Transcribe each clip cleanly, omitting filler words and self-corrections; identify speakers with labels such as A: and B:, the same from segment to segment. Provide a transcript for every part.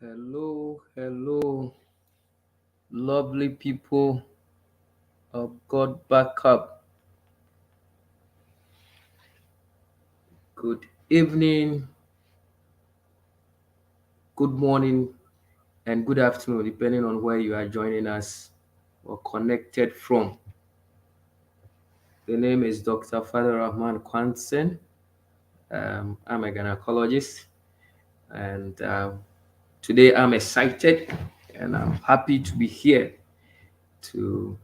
A: Hello, hello, lovely people of God backup. Good evening, good morning, and good afternoon, depending on where you are joining us or connected from. The name is Dr. Fadle Quantson. I'm a gynecologist, and today I'm excited and I'm happy to be here to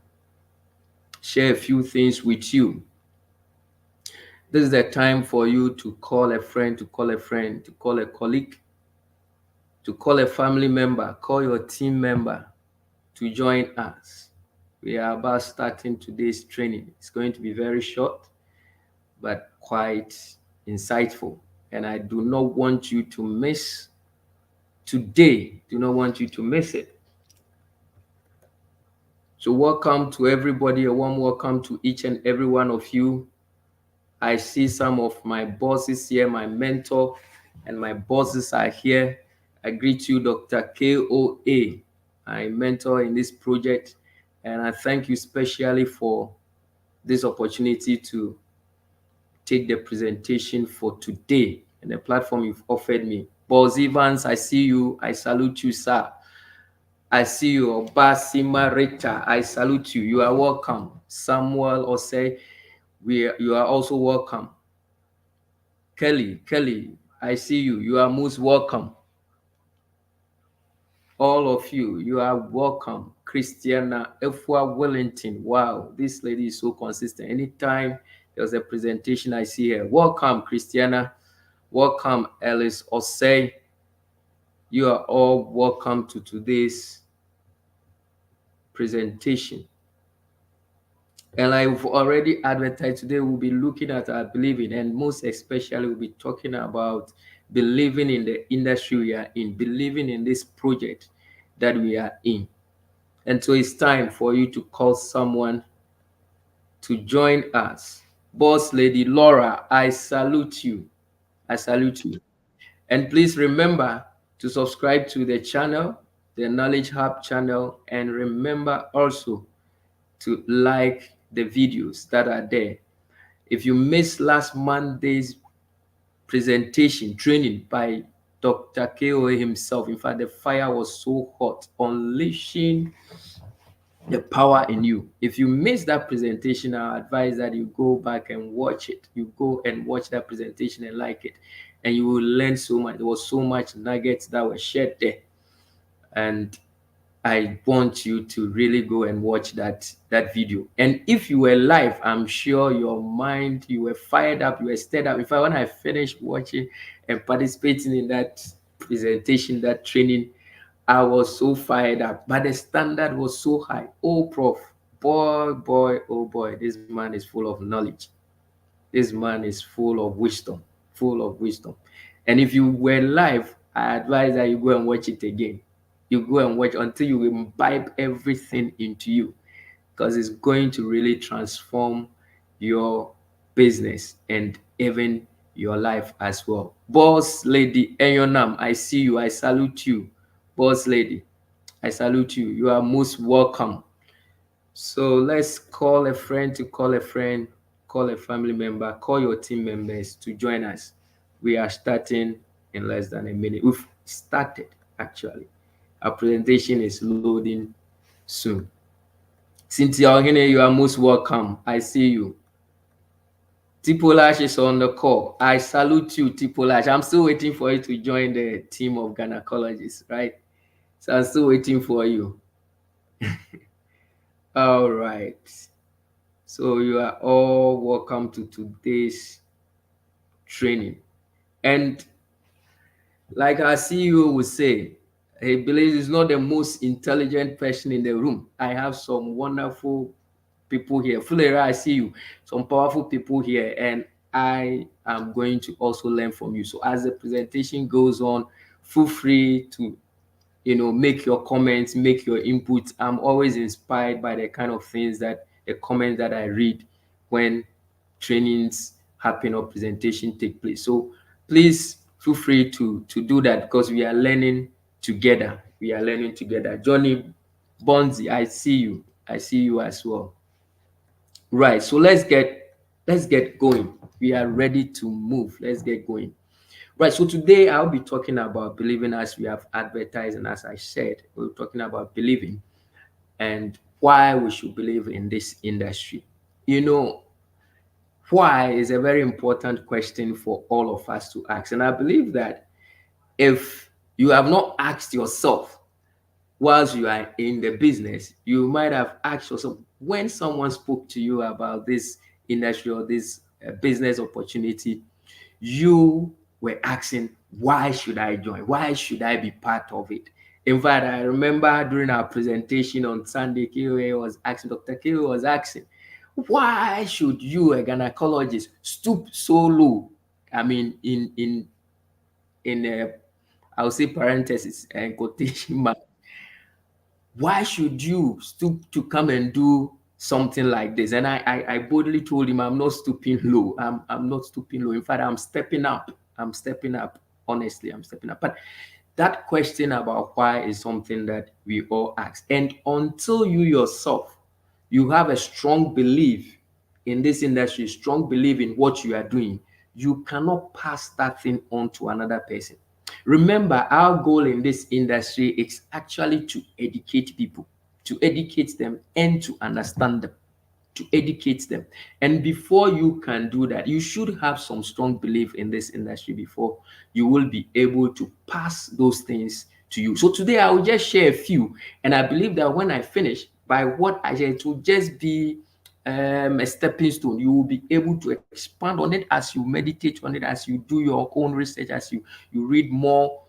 A: share a few things with you. This is the time for you to call a friend, to call a friend, to call a colleague, to call a family member, call your team member to join us. We are about starting today's training. It's going to be very short, but quite insightful. And I do not want you to miss today. Do not want you to miss it. So welcome to everybody. A warm welcome to each and every one of you. I see some of my bosses here, my mentor and my bosses are here. I greet you, Dr. KOA, my mentor in this project. And I thank you specially for this opportunity to take the presentation for today and the platform you've offered me. Boss Evans, I see you. I salute you, sir. I see you. Obasima Rita, I salute you. You are welcome. Samuel Osei, you are also welcome. Kelly, I see you. You are most welcome. All of you, you are welcome. Christiana Efua Wellington. Wow, this lady is so consistent. Anytime there's a presentation, I see her. Welcome, Christiana. Welcome, Alice Osei. You are all welcome to today's presentation. And I've already advertised today, we'll be looking at our believing, and most especially, we'll be talking about believing in the industry we are in, believing in this project that we are in. And so it's time for you to call someone to join us. Boss Lady Laura, I salute you. I salute you. And please remember to subscribe to the channel, the Knowledge Hub channel, and remember also to like the videos that are there. If you missed last Monday's presentation training by Dr. KOA himself, in fact, the fire was so hot, unleashing the power in you. If you missed that presentation, I advise that you go back and watch it. You go and watch that presentation and like it, and you will learn so much. There was so much nuggets that were shared there, and I want you to really go and watch that video. And if you were live, I'm sure your mind, you were fired up, you were stirred up. In fact, when I finished watching and participating in that presentation, that training, I was so fired up. But the standard was so high. Oh, prof, oh boy, this man is full of knowledge. This man is full of wisdom, full of wisdom. And if you were live, I advise that you go and watch it again. You go and watch until you imbibe everything into you, because it's going to really transform your business and even your life as well. Boss Lady Enyonam, I see you. I salute you. Boss Lady, I salute you. You are most welcome. So let's call a friend to call a friend, call a family member, call your team members to join us. We are starting in less than a minute. We've started actually. Our presentation is loading soon. Cynthia Ohene, you are most welcome. I see you. Tipolash is on the call. I salute you, Tipolash. I'm still waiting for you to join the team of gynecologists, right? So I'm still waiting for you. All right. So you are all welcome to today's training. And like our CEO would say, he believes he's not the most intelligent person in the room. I have some wonderful people here. Fulera, I see you. Some powerful people here, and I am going to also learn from you. So as the presentation goes on, feel free to make your comments, make your input. I'm always inspired by the kind of things that the comments that I read when trainings happen or presentation take place. So please feel free to do that, because we are learning together. We are learning together. Johnny Bonzi, I see you. I see you as well. Right. So let's get going. We are ready to move. Let's get going. Right. So today I'll be talking about believing as we have advertised, and as I said, we're talking about believing and why we should believe in this industry. You know, why is a very important question for all of us to ask. And I believe that if you have not asked yourself whilst you are in the business, you might have asked yourself when someone spoke to you about this industry or this business opportunity, you were asking, why should I join? Why should I be part of it? In fact, I remember during our presentation on Sunday, Dr. Kiwe was asking, why should you, a gynecologist, stoop so low? I mean, in I'll say parenthesis and quotation mark, why should you stoop to come and do something like this? And I boldly told him, I'm not stooping low. I'm not stooping low. In fact, I'm stepping up. I'm stepping up. Honestly, I'm stepping up. But that question about why is something that we all ask. And until you yourself, you have a strong belief in this industry, strong belief in what you are doing, you cannot pass that thing on to another person. Remember, our goal in this industry is actually to educate people, to educate them and to understand them, to educate them. And before you can do that, you should have some strong belief in this industry before you will be able to pass those things to you. So today I will just share a few, and I believe that when I finish, by what I share, it will just be a stepping stone. You will be able to expand on it as you meditate on it, as you do your own research, as you read more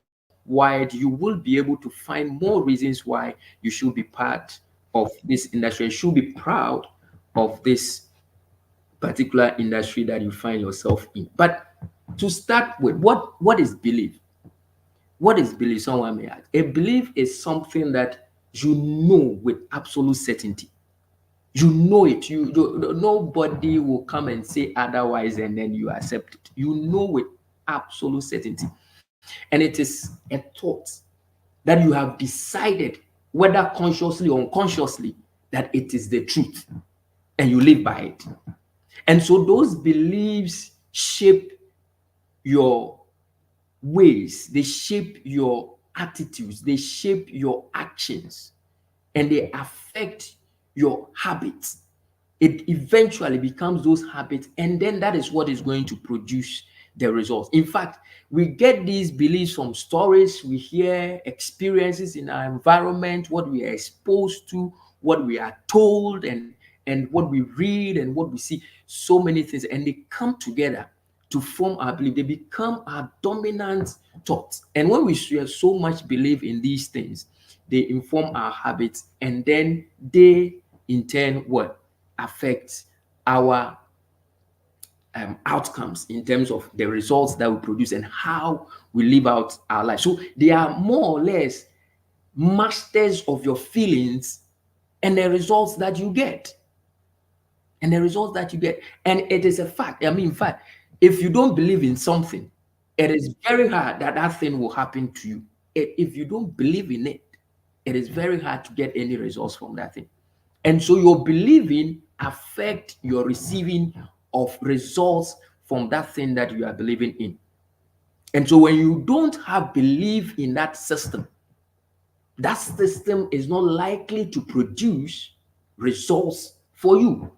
A: wide. You will be able to find more reasons why you should be part of this industry and should be proud of this particular industry that you find yourself in. But to start with, what is belief? What is belief? Someone may ask. A belief is something that you know with absolute certainty. You know it. Nobody will come and say otherwise, and then you accept it. You know with absolute certainty, and it is a thought that you have decided, whether consciously or unconsciously, that it is the truth, and you live by it. And so those beliefs shape your ways, they shape your attitudes, they shape your actions, and they affect your habits. It eventually becomes those habits, and then that is what is going to produce the results. In fact, we get these beliefs from stories we hear, experiences in our environment, what we are exposed to, what we are told, and what we read and what we see. So many things, and they come together to form our belief. They become our dominant thoughts. And when we share so much belief in these things, they inform our habits, and then they in turn what affect our outcomes in terms of the results that we produce and how we live out our life. So they are more or less masters of your feelings and the results that you get. And the results that you get. And it is a fact. I mean, in fact, if you don't believe in something, it is very hard that that thing will happen to you. If you don't believe in it, it is very hard to get any results from that thing. And so your believing affect your receiving of results from that thing that you are believing in. And so when you don't have belief in that system is not likely to produce results for you.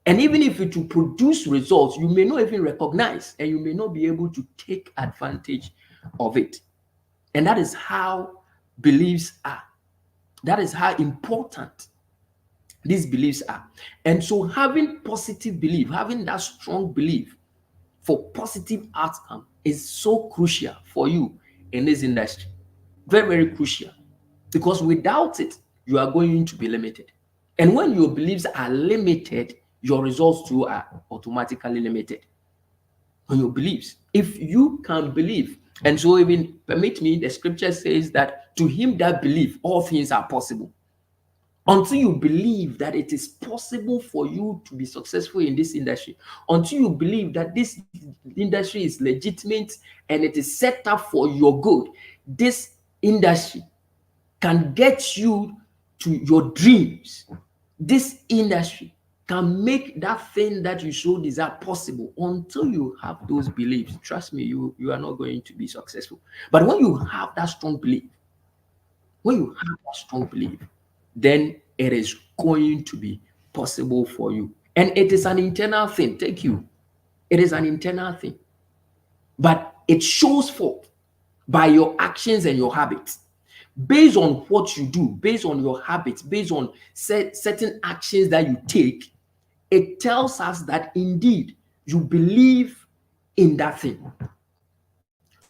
A: And even if it will produce results, you may not even recognize and you may not be able to take advantage of it. And that is how beliefs are. That is how important these beliefs are. And so having positive belief, having that strong belief for positive outcome is so crucial for you in this industry. Very, very crucial. Because without it, you are going to be limited. And when your beliefs are limited, your results too are automatically limited. On your beliefs, if you can believe, and so even permit me, the scripture says that to him that believe, all things are possible. Until you believe that it is possible for you to be successful in this industry, until you believe that this industry is legitimate and it is set up for your good, this industry can get you to your dreams. This industry can make that thing that you so desire possible. Until you have those beliefs, trust me, you are not going to be successful. But when you have that strong belief, when you have that strong belief, then it is going to be possible for you. And it is an internal thing. Thank you. It is an internal thing. But it shows forth by your actions and your habits. Based on what you do, based on your habits, based on certain actions that you take, it tells us that indeed you believe in that thing.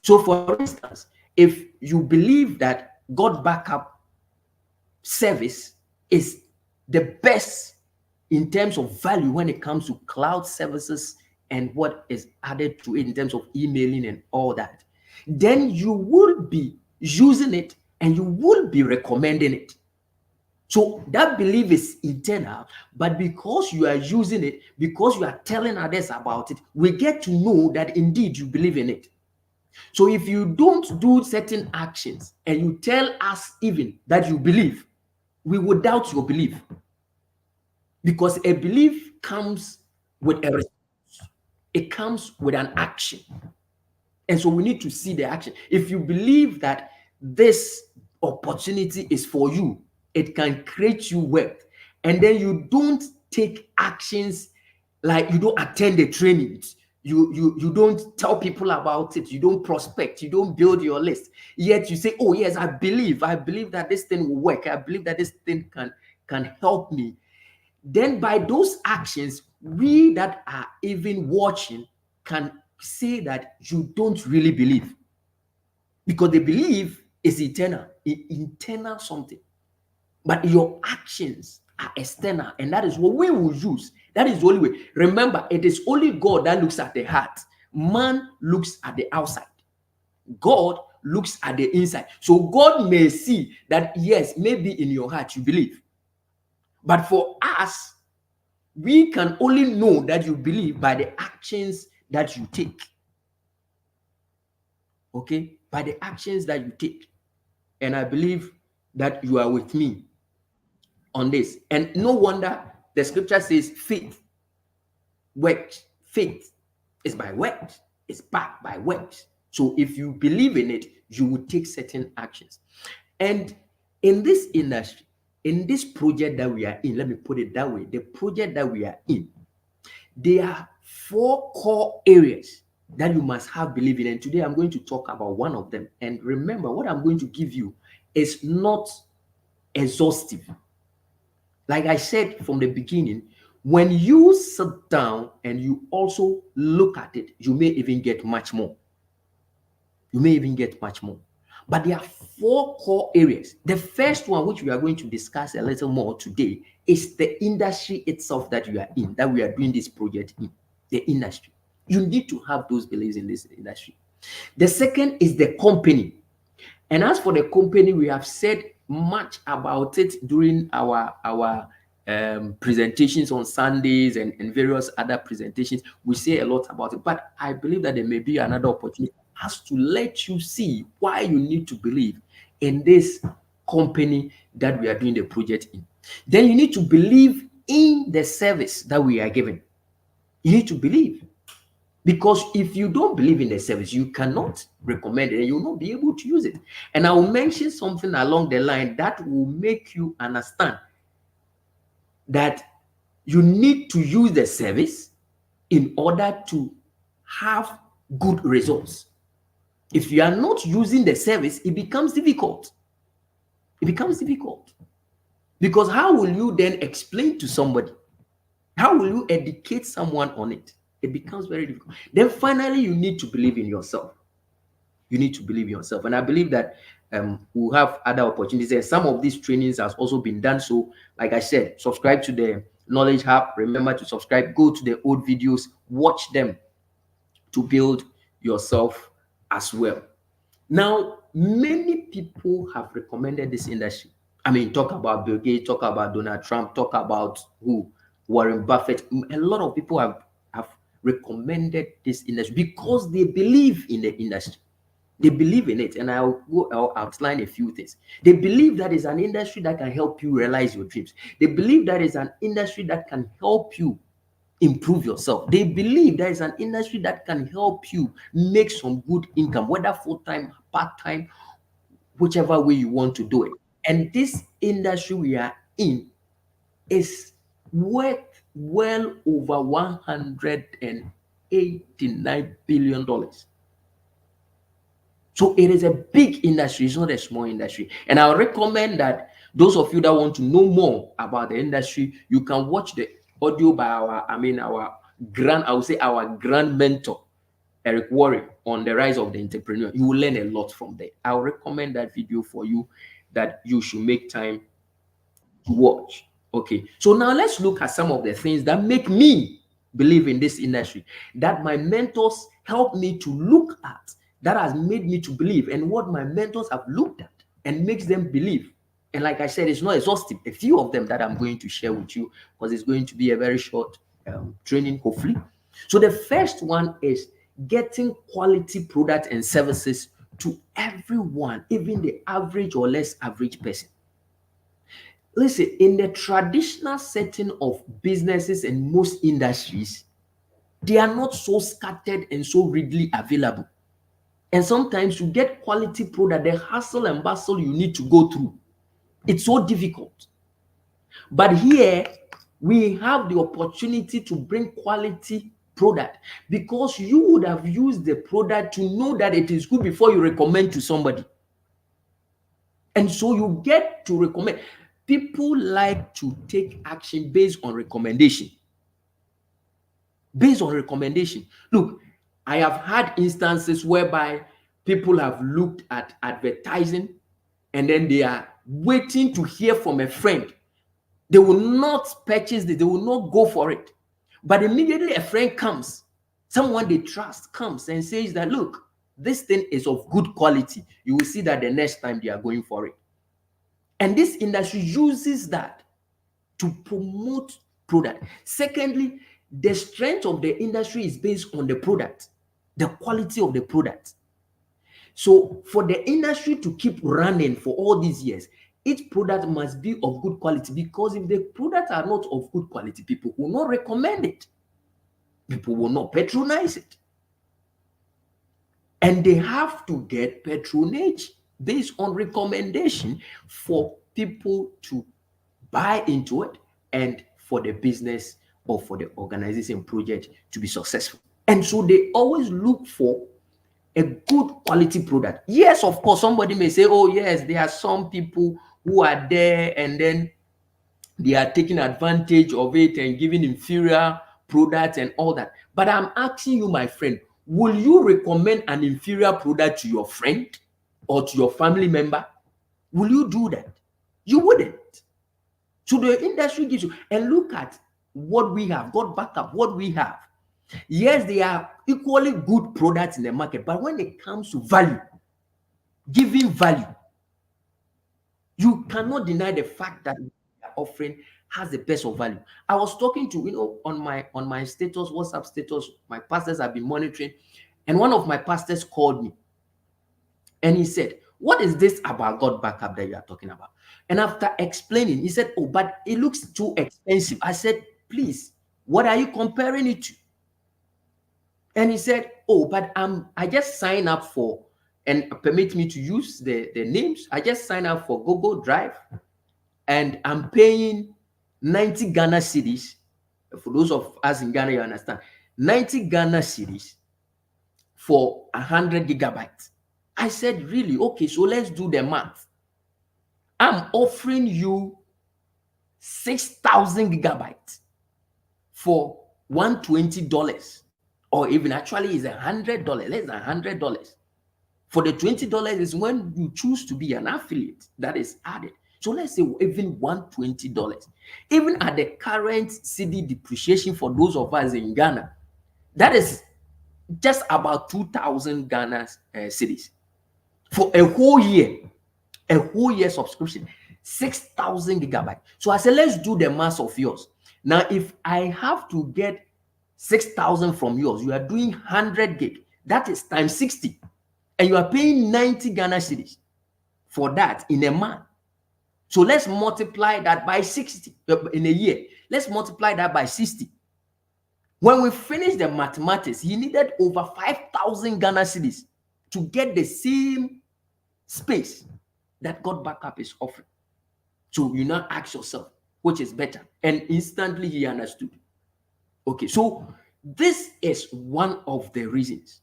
A: So, for instance, if you believe that God backup service is the best in terms of value when it comes to cloud services and what is added to it in terms of emailing and all that, then you will be using it and you will be recommending it. So that belief is internal, but because you are using it, because you are telling others about it, we get to know that indeed you believe in it. So if you don't do certain actions and you tell us even that you believe, we will doubt your belief, because a belief comes with a response. It comes with an action. And so we need to see the action. If you believe that this opportunity is for you, it can create you wealth, and then you don't take actions, like you don't attend the trainings, you don't tell people about it, you don't prospect, you don't build your list, yet you say, oh yes, I believe that this thing will work, I believe that this thing can help me, then by those actions, we that are even watching can say that you don't really believe, because the belief is eternal, internal something, but your actions are external, and that is what we will use. That is the only way. Remember, it is only God that looks at the heart. Man looks at the outside. God looks at the inside. So God may see that, yes, maybe in your heart you believe, but for us, we can only know that you believe by the actions that you take. Okay? By the actions that you take. And I believe that you are with me on this. And no wonder the scripture says faith works. Faith is by works. It's backed by works. So if you believe in it, you will take certain actions. And in this industry, in this project that we are in, let me put it that way, the project that we are in, there are 4 core areas that you must have belief in. And today I'm going to talk about one of them. And remember, what I'm going to give you is not exhaustive. Like I said from the beginning, when you sit down and you also look at it, you may even get much more. You may even get much more. But there are 4 core areas. The first one, which we are going to discuss a little more today, is the industry itself that you are in, that we are doing this project in, the industry. You need to have those beliefs in this industry. The second is the company. And as for the company, we have said much about it during our presentations on Sundays and various other presentations. We say a lot about it, but I believe that there may be another opportunity as to let you see why you need to believe in this company that we are doing the project in. Then you need to believe in the service that we are giving. You need to believe. Because if you don't believe in the service, you cannot recommend it and you will not be able to use it. And I will mention something along the line that will make you understand that you need to use the service in order to have good results. If you are not using the service, it becomes difficult. It becomes difficult. Because how will you then explain to somebody? How will you educate someone on it? It becomes very difficult. Then finally, you need to believe in yourself. You need to believe in yourself. And I believe that we'll have other opportunities. And some of these trainings has also been done. So, like I said, subscribe to the Knowledge Hub. Remember to subscribe. Go to the old videos. Watch them to build yourself as well. Now, many people have recommended this industry. I mean, talk about Bill Gates, talk about Donald Trump, talk about who? Warren Buffett. A lot of people have recommended this industry because they believe in the industry. They believe in it, and I'll outline a few things. They believe that is an industry that can help you realize your dreams. They believe that is an industry that can help you improve yourself. They believe there is an industry that can help you make some good income, whether full-time, part-time, whichever way you want to do it. And this industry we are in is worth well over $189 billion. So it is a big industry, it's not a small industry. And I recommend that those of you that want to know more about the industry, you can watch the audio by I would say our grand mentor, Eric Warren, on the rise of the entrepreneur. You will learn a lot from there. I'll recommend that video for you, that you should make time to watch. Okay, so now let's look at some of the things that make me believe in this industry, that my mentors helped me to look at, that has made me to believe, and what my mentors have looked at and makes them believe. And like I said, it's not exhaustive. A few of them that I'm going to share with you, because it's going to be a very short training, hopefully. So the first one is getting quality products and services to everyone, even the average or less average person. Listen, in the traditional setting of businesses and most industries, they are not so scattered and so readily available. And sometimes you get quality product, the hustle and bustle you need to go through, it's so difficult. But here, we have the opportunity to bring quality product, because you would have used the product to know that it is good before you recommend to somebody. And so you get to recommend. People like to take action based on recommendation. Based on recommendation. Look, I have had instances whereby people have looked at advertising and then they are waiting to hear from a friend. They will not purchase it, they will not go for it. But immediately a friend comes, someone they trust comes and says that, look, this thing is of good quality. You will see that the next time they are going for it. And this industry uses that to promote product. Secondly, the strength of the industry is based on the product, the quality of the product. So for the industry to keep running for all these years, each product must be of good quality, because if the products are not of good quality, people will not recommend it. People will not patronize it. And they have to get patronage based on recommendation for people to buy into it and for the business or for the organization project to be successful. And so they always look for a good quality product. Yes, of course, somebody may say, oh yes, there are some people who are there and then they are taking advantage of it and giving inferior products and all that. But I'm asking you, my friend, will you recommend an inferior product to your friend or to your family member? Will you do that? You wouldn't. So the industry gives you, and look at what we have, got back up what we have. Yes, they are equally good products in the market, but when it comes to value, giving value, you cannot deny the fact that offering has the best of value. I was talking to, on my status, WhatsApp status, my pastors have been monitoring, and one of my pastors called me and he said, what is this about God backup that you are talking about? And after explaining, he said, oh, but it looks too expensive. I said, please, what are you comparing it to? And he said, oh, but I just signed up for, and permit me to use the names. I just signed up for Google Drive, and I'm paying 90 Ghana cedis. For those of us in Ghana, you understand, 90 Ghana cedis for 100 gigabytes. I said, really? Okay, so let's do the math. I'm offering you 6,000 gigabytes for $120, or even actually is $100, less than $100. For the $20 is when you choose to be an affiliate that is added. So let's say even $120. Even at the current CD depreciation for those of us in Ghana, that is just about 2,000 Ghana cedis for a whole year subscription, 6,000 gigabytes. So I said, let's do the math of yours. Now, if I have to get 6,000 from yours, you are doing 100 gig. That is times 60. and you are paying 90 Ghana cedis for that in a month. So let's multiply that by 60 in a year. Let's multiply that by 60. When we finished the mathematics, he needed over 5,000 Ghana cedis to get the same space that God Backup is offering. So you now ask yourself, which is better? And instantly he understood. Okay, so this is one of the reasons.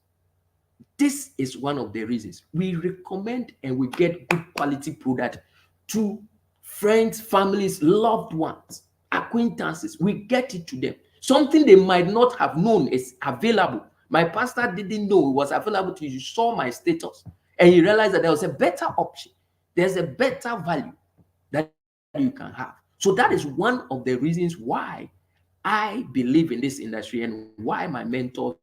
A: This is one of the reasons we recommend and we get good quality product to friends, families, loved ones, acquaintances. We get it to them. Something they might not have known is available. My pastor didn't know it was available to you. He saw my status and he realized that there was a better option. There's a better value that you can have. So that is one of the reasons why I believe in this industry and why my mentors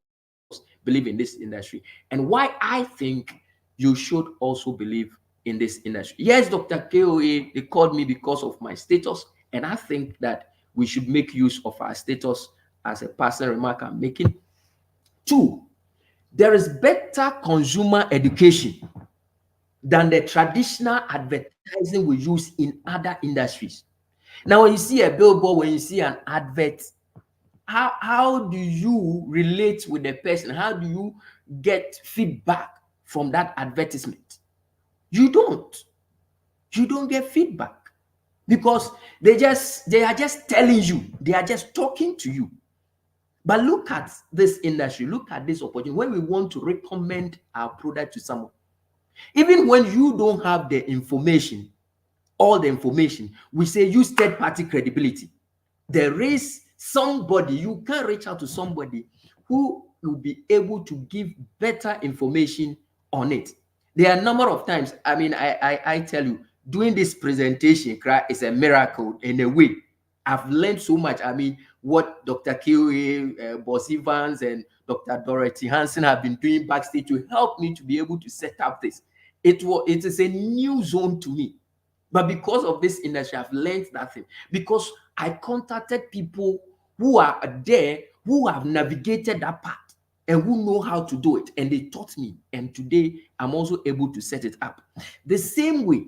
A: believe in this industry and why I think you should also believe in this industry. Yes, Dr. KOA, they called me because of my status, and I think that we should make use of our status as a personal remark I'm making. Two, there is better consumer education than the traditional advertising we use in other industries. Now, when you see a billboard, when you see an advert, how do you relate with the person? How do you get feedback from that advertisement? You don't get feedback because they are just telling you, they are just talking to you. But look at this industry, look at this opportunity. When we want to recommend our product to someone, even when you don't have the information, all the information, we say use third-party credibility. There is somebody, you can reach out to somebody who will be able to give better information on it. There are a number of times, I mean, I tell you, doing this presentation is a miracle in a way. I've learned so much. I mean, what Dr. KOA, Boss Evans, and Dr. Dorothy Hansen have been doing backstage to help me to be able to set up this. It is a new zone to me. But because of this industry, I've learned that thing. Because I contacted people who are there, who have navigated that path and who know how to do it. And they taught me. And today, I'm also able to set it up. The same way,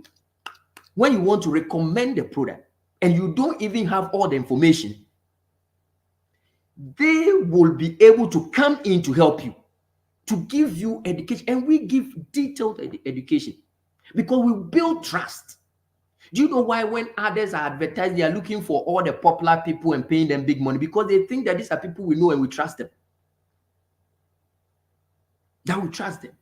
A: when you want to recommend a product and you don't even have all the information, they will be able to come in to help you, to give you education. And we give detailed education because we build trust. Do you know why when others are advertising, they are looking for all the popular people and paying them big money? Because they think that these are people we know and we trust them. That we trust them.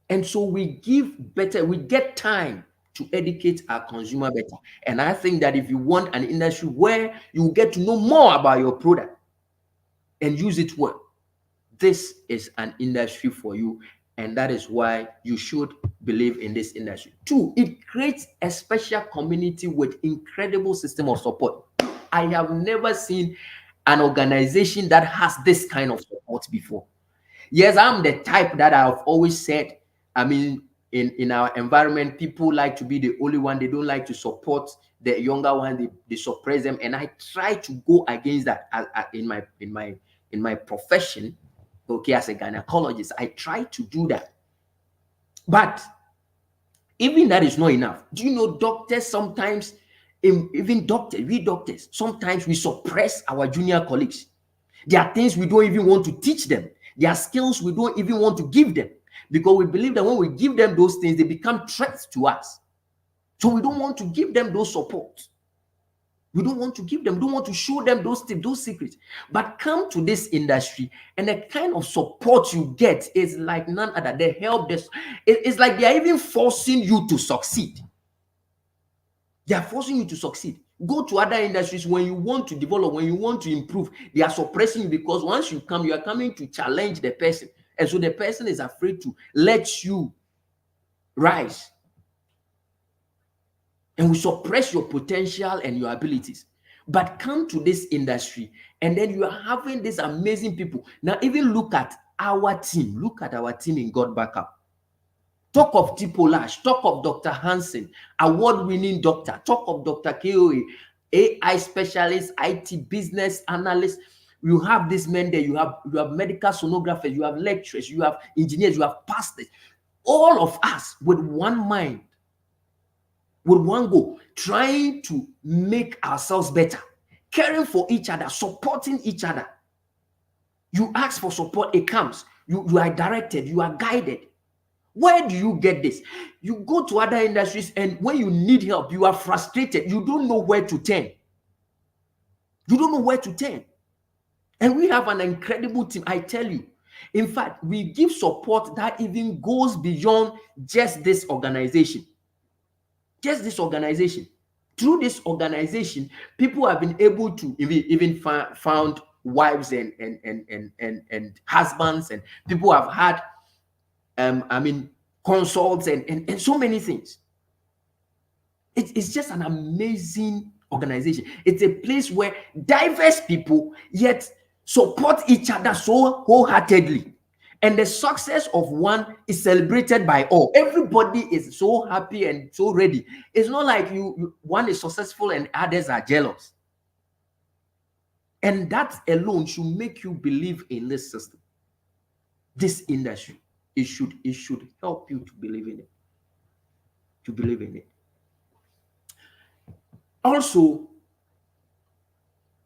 A: And so we give better, we get time to educate our consumer better. And I think that if you want an industry where you get to know more about your product and use it well, this is an industry for you. And that is why you should believe in this industry. Two, it creates a special community with incredible system of support. I have never seen an organization that has this kind of support before. Yes, I'm the type that I've always said, I mean, in our environment, people like to be the only one. They don't like to support the younger one. They suppress them. And I try to go against that in my profession. Okay, as a gynecologist, I try to do that. But even that is not enough. Do you know doctors sometimes, even doctors, we doctors, sometimes we suppress our junior colleagues. There are things we don't even want to teach them. There are skills we don't even want to give them because we believe that when we give them those things, they become threats to us. So we don't want to give them those support. We don't want to give them, don't want to show them those tips, those secrets. But come to this industry and the kind of support you get is like none other. They help this. It's like they are even forcing you to succeed. They are forcing you to succeed. Go to other industries when you want to develop, when you want to improve. They are suppressing you because once you come, you are coming to challenge the person. And so the person is afraid to let you rise. And we suppress your potential and your abilities. But come to this industry and then you are having these amazing people. Now, even look at our team. Look at our team in God Backup. Talk of Tipolash. Talk of Dr. Hansen, award-winning doctor. Talk of Dr. KOA, AI specialist, IT business analyst. You have these men there. You have medical sonographers. You have lecturers. You have engineers. You have pastors. all of us with one mind, with one goal, trying to make ourselves better, caring for each other, supporting each other. You ask for support, it comes. You are directed, you are guided. Where do you get this? You go to other industries, and when you need help, you are frustrated. You don't know where to turn. You don't know where to turn. And we have an incredible team, I tell you. In fact, we give support that even goes beyond just this organization. Just this organization. Through this organization, people have been able to even found wives and husbands, and people have had consults and so many things. It's just an amazing organization. It's a place where diverse people yet support each other so wholeheartedly. And the success of one is celebrated by all. Everybody is so happy and so ready. It's not like one is successful and others are jealous. And that alone should make you believe in this system, this industry. It should help you to believe in it. To believe in it. Also,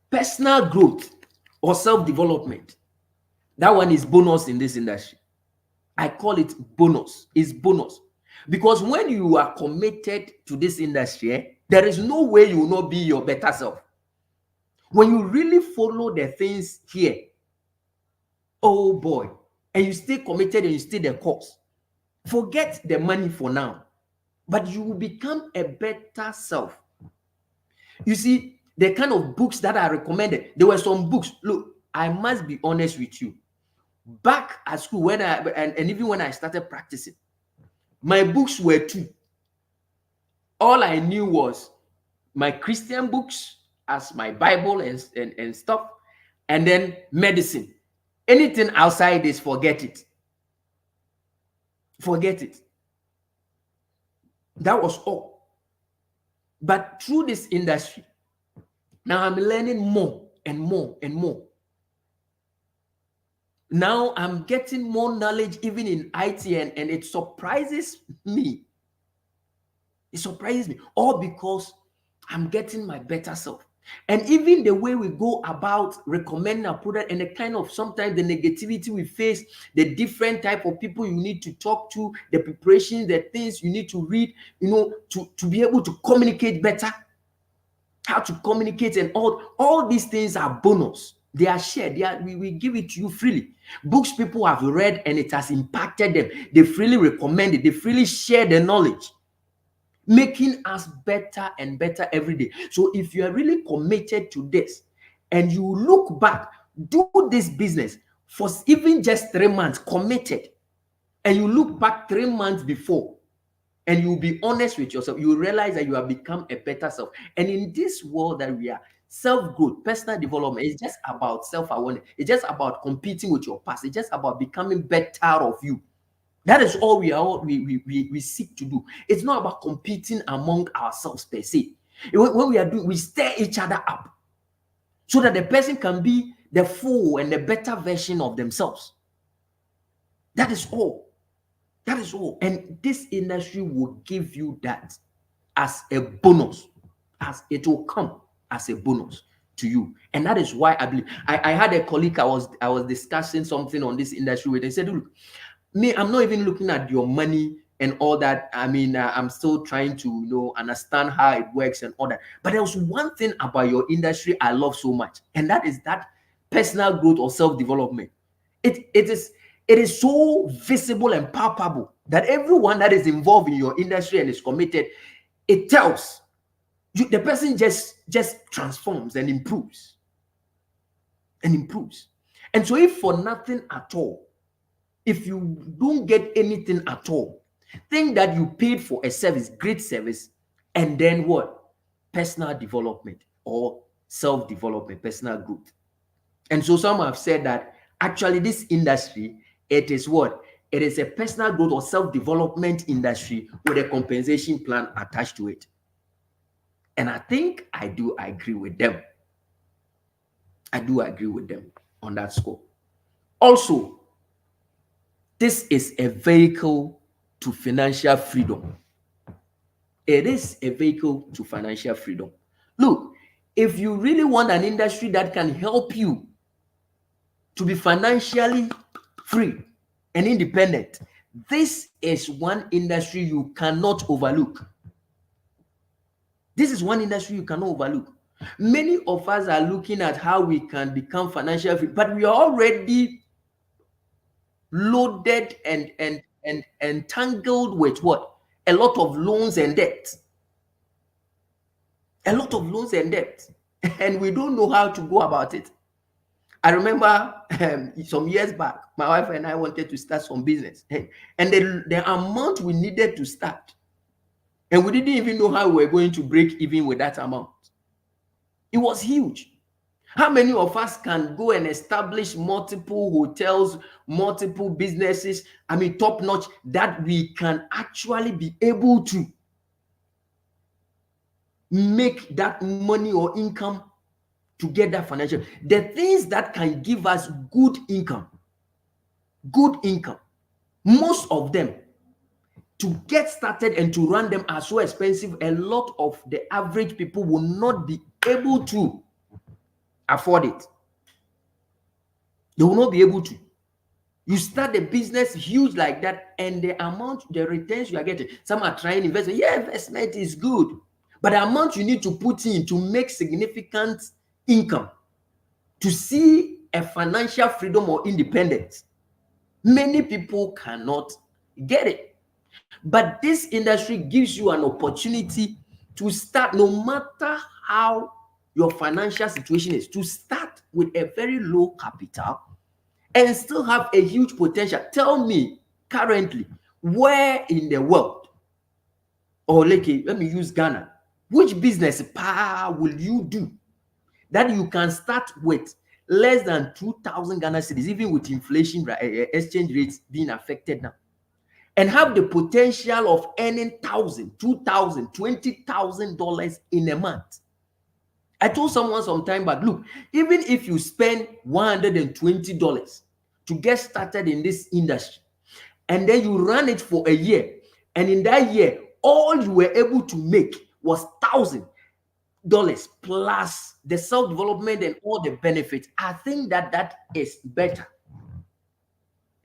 A: personal growth or self-development. That one is bonus in this industry. I call it bonus. It's bonus. Because when you are committed to this industry, there is no way you will not be your better self. When you really follow the things here, oh boy, and you stay committed and you stay the course, forget the money for now, but you will become a better self. You see, the kind of books that are recommended, there were some books. Look, I must be honest with you. Back at school, when and even when I started practicing, my books were two. All I knew was my Christian books as my Bible and stuff, and then medicine. Anything outside this, forget it. Forget it. That was all. But through this industry, now I'm learning more and more and more. Now I'm getting more knowledge even in IT, and it surprises me. It surprises me, all because I'm getting my better self. And even the way we go about recommending a product, and the kind of sometimes the negativity we face, the different type of people you need to talk to, the preparations, the things you need to read, to be able to communicate better, how to communicate, and all these things are bonus. They are shared. We give it to you freely. Books people have read and it has impacted them. They freely recommend it. They freely share the knowledge, making us better and better every day. So if you are really committed to this and you look back, do this business for even just 3 months, committed, and you look back 3 months before, and you'll be honest with yourself, you realize that you have become a better self. And in this world that we are, self-growth, personal development is just about self-awareness. It's just about competing with your past. It's just about becoming better of you. That is all we seek to do. It's not about competing among ourselves per se. When we are doing, we stir each other up so that the person can be the full and the better version of themselves. That is all. That is all. And this industry will give you that as a bonus, as it will come as a bonus to you. And that is why I believe. I had a colleague I was discussing something on this industry with. They said, look, me, I'm not even looking at your money and all that. I mean, I'm still trying to understand how it works and all that. But there was one thing about your industry I love so much, and that is that personal growth or self-development. It is so visible and palpable that everyone that is involved in your industry and is committed, it tells you the person just transforms and improves. And so if for nothing at all, if you don't get anything at all, think that you paid for a service, great service, and then what? Personal development or self-development, personal growth. And so some have said that actually this industry, it is what? It is a personal growth or self-development industry with a compensation plan attached to it. And I think I do agree with them. I do agree with them on that score. Also, this is a vehicle to financial freedom. It is a vehicle to financial freedom. Look, if you really want an industry that can help you to be financially free and independent, this is one industry you cannot overlook. This is one industry you cannot overlook. Many of us are looking at how we can become financially free, but we are already loaded and entangled with what? A lot of loans and debt. A lot of loans and debt. And we don't know how to go about it. I remember some years back, my wife and I wanted to start some business. And the amount we needed to start, and we didn't even know how we were going to break even with that amount. It was huge. How many of us can go and establish multiple hotels, multiple businesses, top notch, that we can actually be able to make that money or income to get that financial? The things that can give us good income, most of them, to get started and to run them, are so expensive. A lot of the average people will not be able to afford it. They will not be able to. You start a business huge like that, and the returns you are getting, some are trying investment. Yeah, investment is good, but the amount you need to put in to make significant income, to see a financial freedom or independence, many people cannot get it. But this industry gives you an opportunity to start, no matter how your financial situation is, to start with a very low capital and still have a huge potential. Tell me, currently, where in the world, or let me use Ghana, which business will you do that you can start with less than 2,000 Ghana cedis, even with inflation, exchange rates being affected now, and have the potential of earning $1,000, $2,000, $20,000 in a month? I told someone some time back, look, even if you spend $120 to get started in this industry, and then you run it for a year, and in that year, all you were able to make was $1,000 plus the self-development and all the benefits, I think that is better.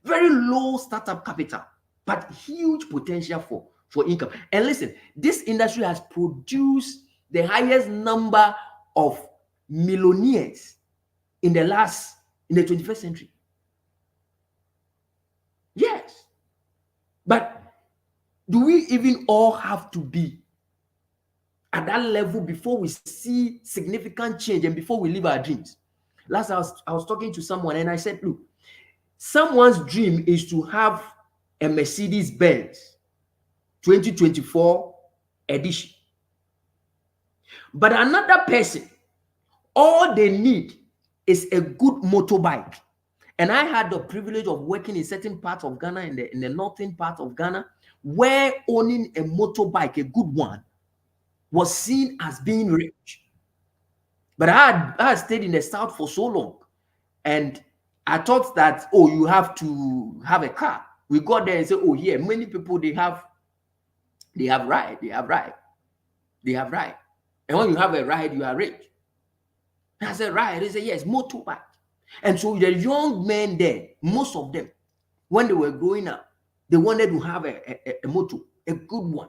A: Very low startup capital, but huge potential for income. And listen, this industry has produced the highest number of millionaires in the 21st century. Yes. But do we even all have to be at that level before we see significant change and before we live our dreams? Last, I was talking to someone and I said, look, someone's dream is to have a Mercedes-Benz 2024 edition. But another person, all they need is a good motorbike. And I had the privilege of working in certain parts of Ghana, in the northern part of Ghana, where owning a motorbike, a good one, was seen as being rich. But I had stayed in the south for so long, and I thought that, oh, you have to have a car. We got there and said, oh, yeah, many people, they have ride. And when you have a ride, you are rich. I said, right. They said, yes, motorbike. And so the young men there, most of them, when they were growing up, they wanted to have a motor, a good one.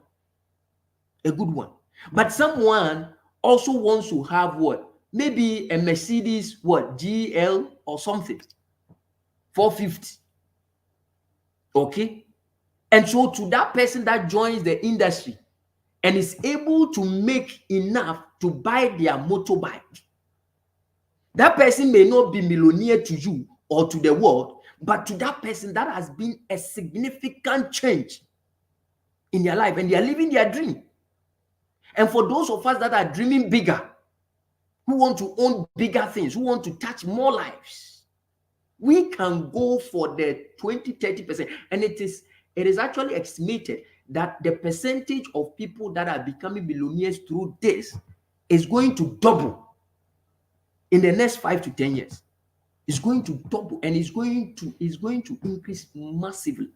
A: But someone also wants to have what? Maybe a Mercedes, GL or something, 450. Okay? And so to that person that joins the industry and is able to make enough to buy their motorbike, that person may not be millionaire to you or to the world, but to that person, that has been a significant change in their life, and they are living their dream. And for those of us that are dreaming bigger, who want to own bigger things, who want to touch more lives, we can go for the 20-30%. And it is actually estimated that the percentage of people that are becoming millionaires through this is going to double in the next 5 to 10 years. It's going to double, and it's going to increase massively.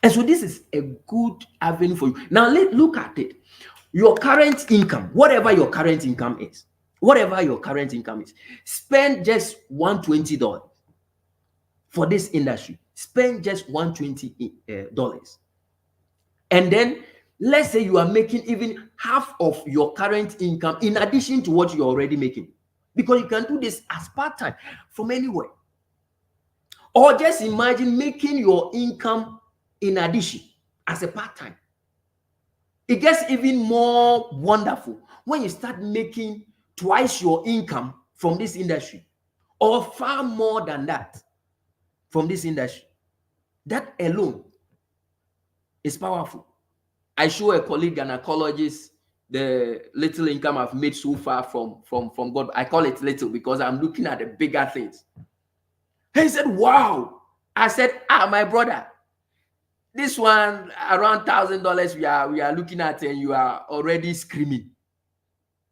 A: And so this is a good avenue for you. Now look at it. Your current income, whatever your current income is, spend just $120 for this industry. Spend just $120. And then let's say you are making even half of your current income in addition to what you're already making. Because you can do this as part-time from anywhere. Or just imagine making your income in addition as a part-time. It gets even more wonderful when you start making twice your income from this industry, or far more than that from this industry. That alone is powerful. I show a colleague, gynecologist, the little income I've made so far from God. I call it little because I'm looking at the bigger things. He said, wow. I said, my brother, this one around $1,000 we are looking at, and you are already screaming.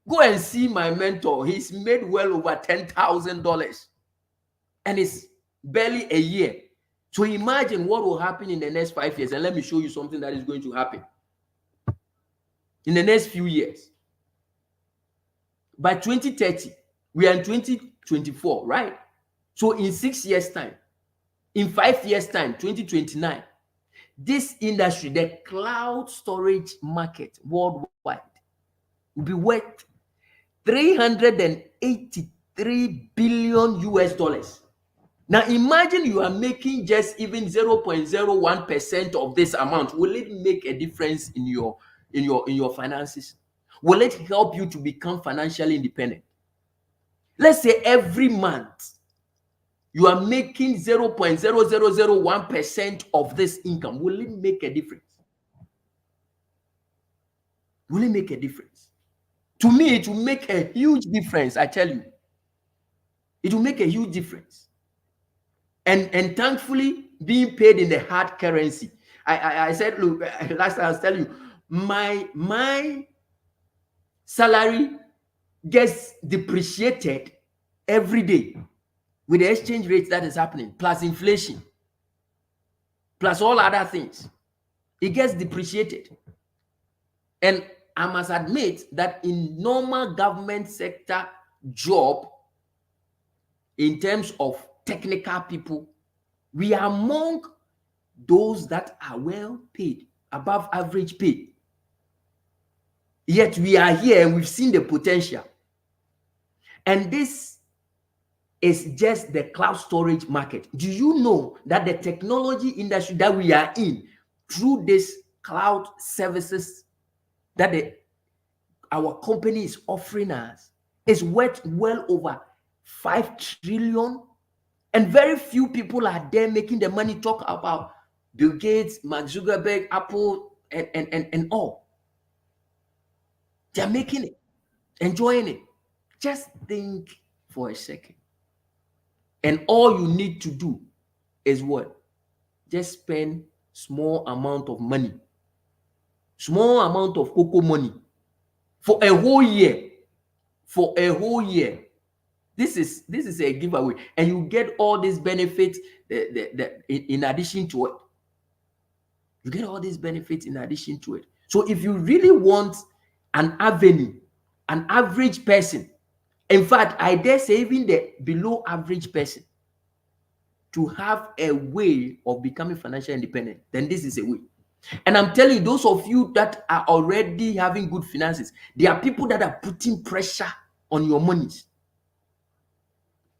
A: Go and see my mentor. He's made well over $10,000, and it's barely a year. So imagine what will happen in the next 5 years. And let me show you something that is going to happen in the next few years. By 2030, we are in 2024, right? So in 6 years' time, in 5 years' time, 2029, this industry, the cloud storage market worldwide, will be worth $383 billion US. Now imagine you are making just even 0.01% of this amount. Will it make a difference in your finances? Will it help you to become financially independent? Let's say every month you are making 0.0001% of this income. Will it make a difference? Will it make a difference? To me, it will make a huge difference. I tell you, it will make a huge difference. And thankfully, being paid in the hard currency. I said, look, last time I was telling you, my salary gets depreciated every day with the exchange rate that is happening, plus inflation, plus all other things. It gets depreciated. And I must admit that in normal government sector job, in terms of technical people, we are among those that are well paid, above average pay. Yet we are here and we've seen the potential. And this is just the cloud storage market. Do you know that the technology industry that we are in, through this cloud services that our company is offering us, is worth well over 5 trillion? And very few people are there making the money. Talk about Bill Gates, Mark Zuckerberg, Apple, and all. They're making it, enjoying it. Just think for a second. And all you need to do is what? Just spend small amount of money, small amount of cocoa money for a whole year. For a whole year. This is a giveaway, and you get all these benefits in addition to it. You get all these benefits in addition to it. So if you really want an avenue, an average person, in fact, I dare say even the below average person, to have a way of becoming financially independent, then this is a way. And I'm telling you, those of you that are already having good finances, there are people that are putting pressure on your monies.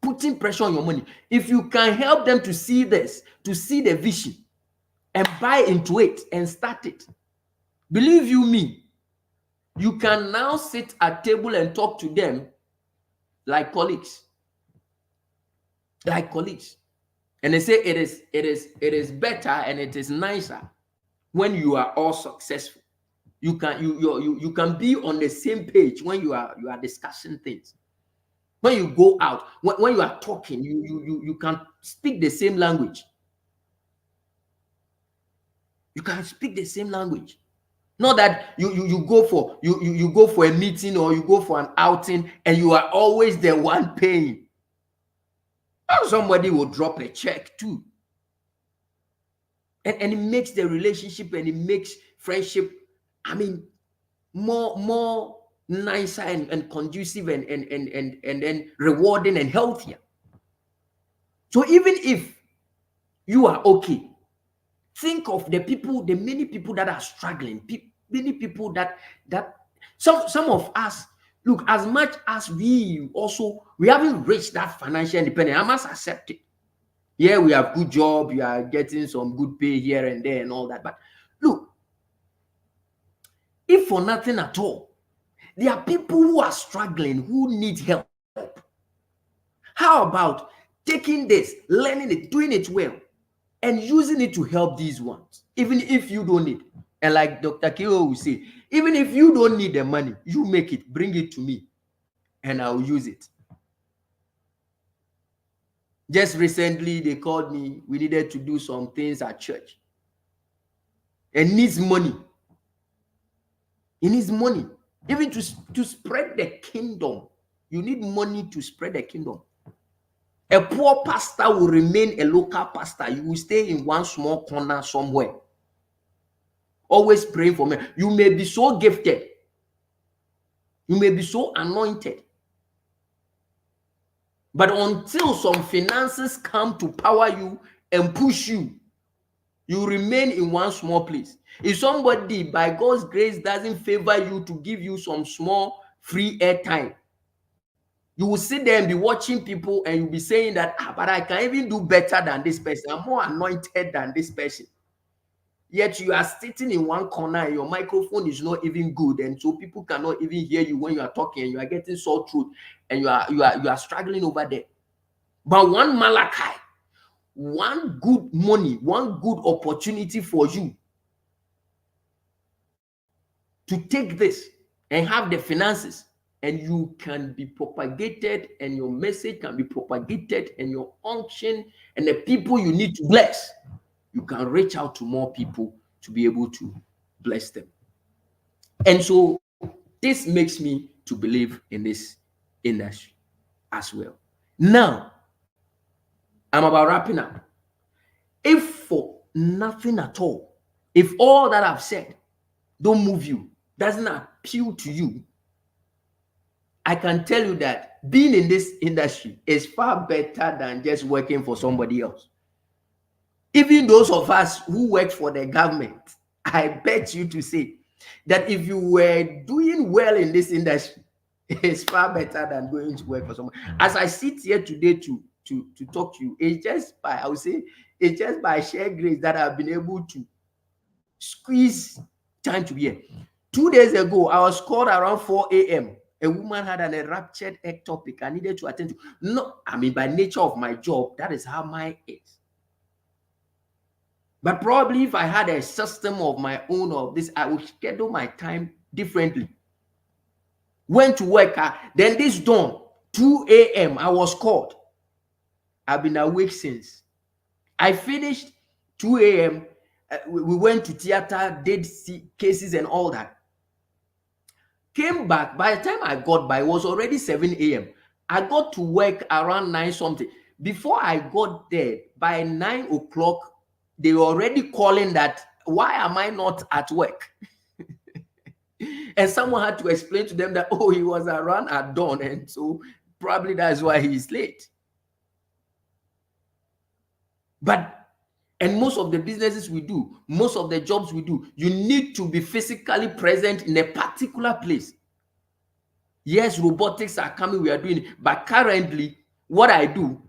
A: Putting pressure on your money. If you can help them to see this, to see the vision, and buy into it and start it, believe you me, you can now sit at table and talk to them like colleagues. Like colleagues. And they say it is better and it is nicer when you are all successful. You can be on the same page when you are discussing things. When you go out, when you are talking, you can speak the same language. You can speak the same language. Not that you go for a meeting or you go for an outing and you are always the one paying. Somebody will drop a check too. and it makes the relationship and it makes friendship, I mean, more nicer and conducive and then rewarding and healthier. So even if you are okay, think of the people, the many people that are struggling, many people that some of us, look, as much as we haven't reached that financial independence, I must accept it. Yeah, we have good job, you are getting some good pay here and there and all that. But look, if for nothing at all, there are people who are struggling, who need help. How about taking this, learning it, doing it well, and using it to help these ones, even if you don't need? And like Dr. Keo will say, even if you don't need the money, you make it, bring it to me, and I'll use it. Just recently, they called me. We needed to do some things at church. It needs money. It needs money. Even to spread the kingdom, you need money to spread the kingdom. A poor pastor will remain a local pastor. You will stay in one small corner somewhere, always praying for me. You may be so gifted. You may be so anointed. But until some finances come to power you and push you, you remain in one small place. If somebody, by God's grace, doesn't favor you to give you some small free airtime, you will sit there and be watching people and you'll be saying that, but I can even do better than this person. I'm more anointed than this person. Yet you are sitting in one corner and your microphone is not even good, and so people cannot even hear you when you are talking, and you are getting sore throat, and you are struggling over there. But one Malachi, one good money, one good opportunity for you to take this and have the finances, and you can be propagated, and your message can be propagated, and your unction and the people you need to bless, you can reach out to more people to be able to bless them. And so this makes me to believe in this industry as well. Now, I'm about wrapping up. If for nothing at all, if all that I've said don't move you, doesn't appeal to you, I can tell you that being in this industry is far better than just working for somebody else. Even those of us who work for the government, I bet you to say that if you were doing well in this industry, it's far better than going to work for someone. As I sit here today to talk to you, it's just by, I would say, it's just by sheer grace that I've been able to squeeze time to be here. 2 days ago, I was called around 4 a.m. A woman had an enraptured ectopic I needed to attend to. No, I mean, by nature of my job, that is how mine is. But probably if I had a system of my own of this, I would schedule my time differently. Went to work, then this dawn, 2 a.m., I was called. I've been awake since. I finished 2 a.m. We went to theater, did cases and all that. Came back. By the time I got by, it was already 7 a.m. I got to work around 9 something. Before I got there, by 9 o'clock, they were already calling that, why am I not at work? And someone had to explain to them that, oh, he was around at dawn, and so probably that's why he's late. But, and most of the businesses we do, most of the jobs we do, you need to be physically present in a particular place. Yes, robotics are coming, we are doing it, but currently, what I do,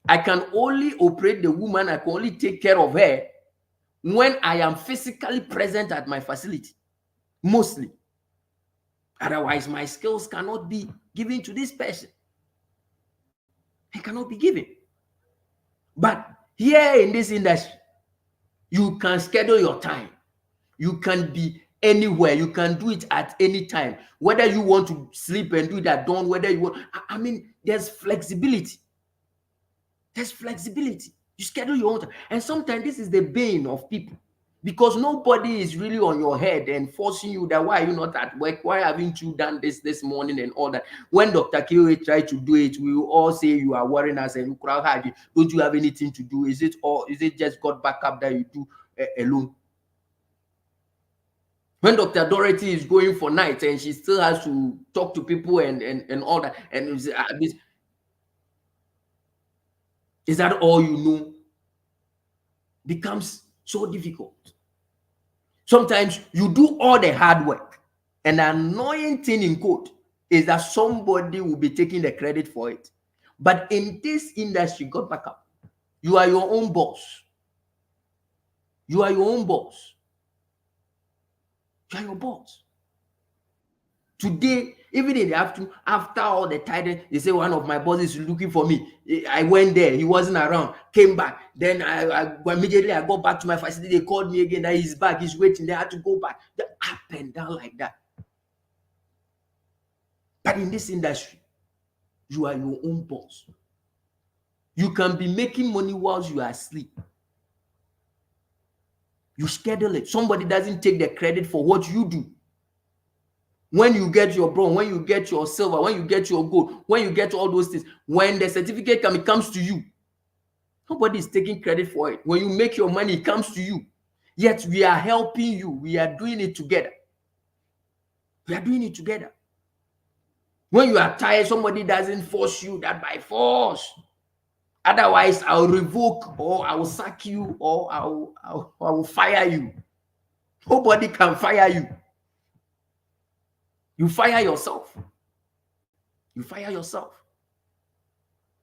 A: I can only operate the woman, I can only take care of her when I am physically present at my facility, mostly. Otherwise, my skills cannot be given to this person. It cannot be given. But here in this industry, you can schedule your time. You can be anywhere. You can do it at any time. Whether you want to sleep and do it at dawn, whether you want, I mean, there's flexibility. There's flexibility. You schedule your own time. And sometimes this is the bane of people. because nobody is really on your head and forcing you that why are you not at work? Why haven't you done this morning and all that? When Dr. Kiwe tried to do it, we will all say you are worrying us and you could have had it. Don't you have anything to do? Is it just God backup that you do alone? When Dr. Dorothy is going for night and she still has to talk to people and all that, and is that all you know? Becomes so difficult. Sometimes you do all the hard work, and the annoying thing in quote is that somebody will be taking the credit for it. But in this industry, God back up. You are your own boss. You are your own boss. You are your boss. Today, even in the afternoon, after all the title, they say one of my bosses is looking for me. I went there, he wasn't around, came back. Then immediately I got back to my facility. They called me again that he's back, he's waiting. They had to go back. They up and down like that. But in this industry, you are your own boss. You can be making money whilst you are asleep. You schedule it. Somebody doesn't take the credit for what you do. When you get your bronze, when you get your silver, when you get your gold, when you get all those things, when the certificate comes to you, nobody is taking credit for it. When you make your money, it comes to you. Yet we are helping you. We are doing it together. We are doing it together. When you are tired, somebody doesn't force you that by force. Otherwise, I'll revoke or I will sack you or I will fire you. Nobody can fire you. You fire yourself. You fire yourself.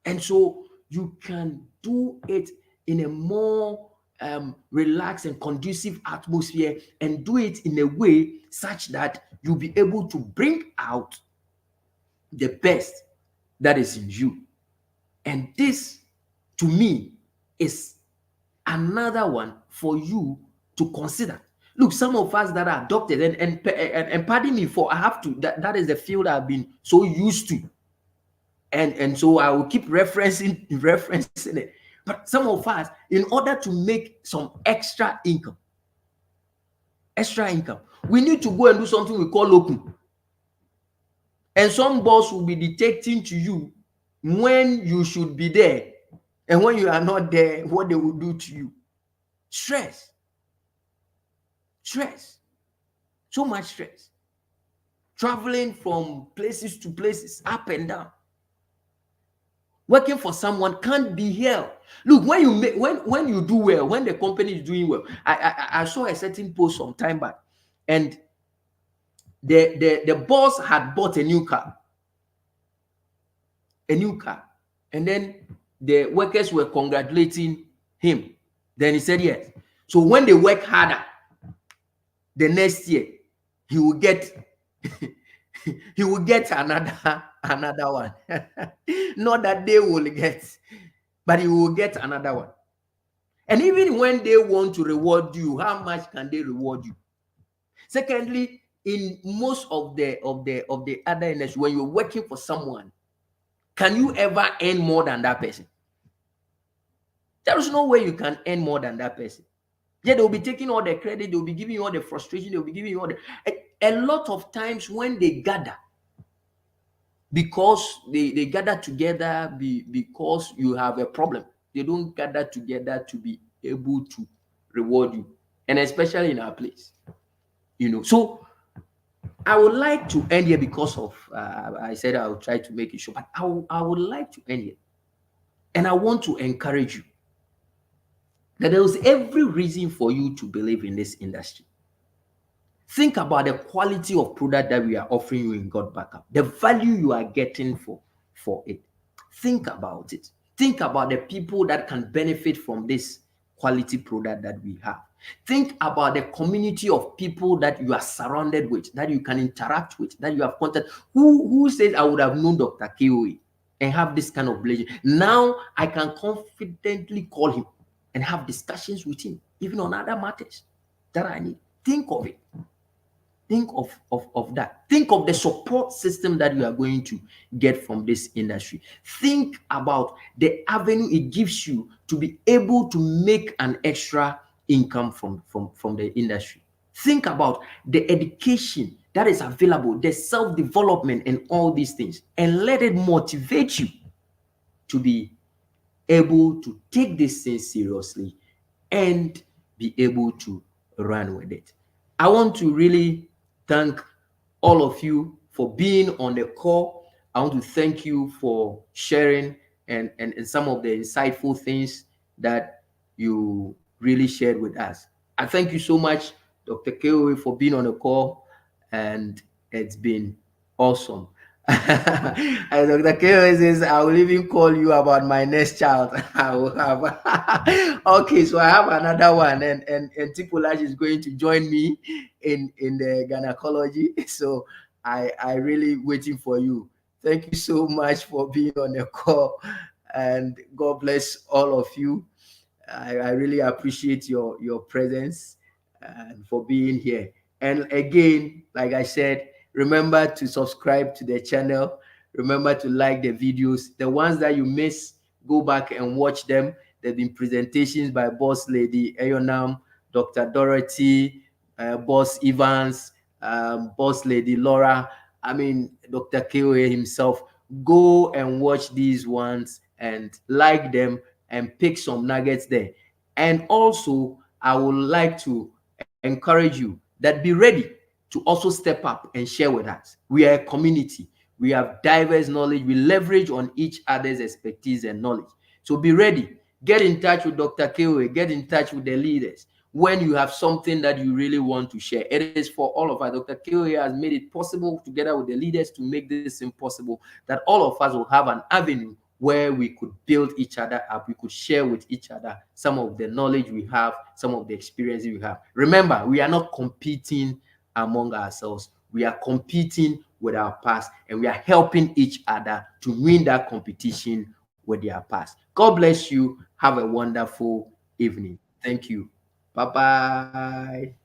A: And so you can do it in a more relaxed and conducive atmosphere and do it in a way such that you'll be able to bring out the best that is in you. And this, to me, is another one for you to consider. Look, some of us that are doctors, and pardon me for I have to, that is the field I've been so used to. And so I will keep referencing it. But some of us, in order to make some extra income, we need to go and do something we call locum. And some boss will be dictating to you when you should be there, and when you are not there, what they will do to you. Stress. So much stress. Traveling from places to places, up and down. Working for someone can't be hell. Look, when you do well, when the company is doing well, I saw a certain post some time back, and the boss had bought a new car, and then the workers were congratulating him. Then he said yes. So when they work harder, the next year he will get another one. Not that they will get, but he will get another one. And even when they want to reward you, how much can they reward you? Secondly, in most of the other industry, when you're working for someone, can you ever earn more than that person? There is no way you can earn more than that person. Yeah, they'll be taking all the credit, they'll be giving you all the frustration, they'll be giving you all the... A lot of times when they gather, because they gather together because you have a problem, they don't gather together to be able to reward you, and especially in our place, So I would like to end here because of I said I would try to make it short, but I would like to end here, and I want to encourage you that there is every reason for you to believe in this industry. Think about the quality of product that we are offering you in God Backup, the value you are getting for it. Think about it. Think about the people that can benefit from this quality product that we have. Think about the community of people that you are surrounded with, that you can interact with, that you have contact. Who says I would have known Dr. Koe and have this kind of relationship? Now I can confidently call him and have discussions with him, even on other matters that I need. Think of it. Think of that. Think of the support system that you are going to get from this industry. Think about the avenue it gives you to be able to make an extra income from the industry. Think about the education that is available, the self-development and all these things, and let it motivate you to be able to take this thing seriously and be able to run with it. I want to really thank all of you for being on the call. I want to thank you for sharing and some of the insightful things that you really shared with us. I thank you so much, Dr. Keowe, for being on the call, and it's been awesome. And Dr. Keowe says, I will even call you about my next child. I will have. Okay, so I have another one, and Tipulash is going to join me in the gynecology. So I really waiting for you. Thank you so much for being on the call, and God bless all of you. I really appreciate your presence and for being here. And again, like I said, remember to subscribe to the channel. Remember to like the videos. The ones that you miss, go back and watch them. There have been presentations by Boss Lady Ayonam, Dr. Dorothy, Boss Evans, Boss Lady Laura. I mean, Dr. Keowe himself. Go and watch these ones and like them and pick some nuggets there. And also, I would like to encourage you that be ready to also step up and share with us. We are a community. We have diverse knowledge. We leverage on each other's expertise and knowledge. So be ready. Get in touch with Dr. Keowe. Get in touch with the leaders when you have something that you really want to share. It is for all of us. Dr. Keowe has made it possible together with the leaders to make this impossible, that all of us will have an avenue where we could build each other up. We could share with each other some of the knowledge we have, some of the experiences we have. Remember, we are not competing among ourselves. We are competing with our past, and we are helping each other to win that competition with their past. God bless you. Have a wonderful evening. Thank you. Bye-bye.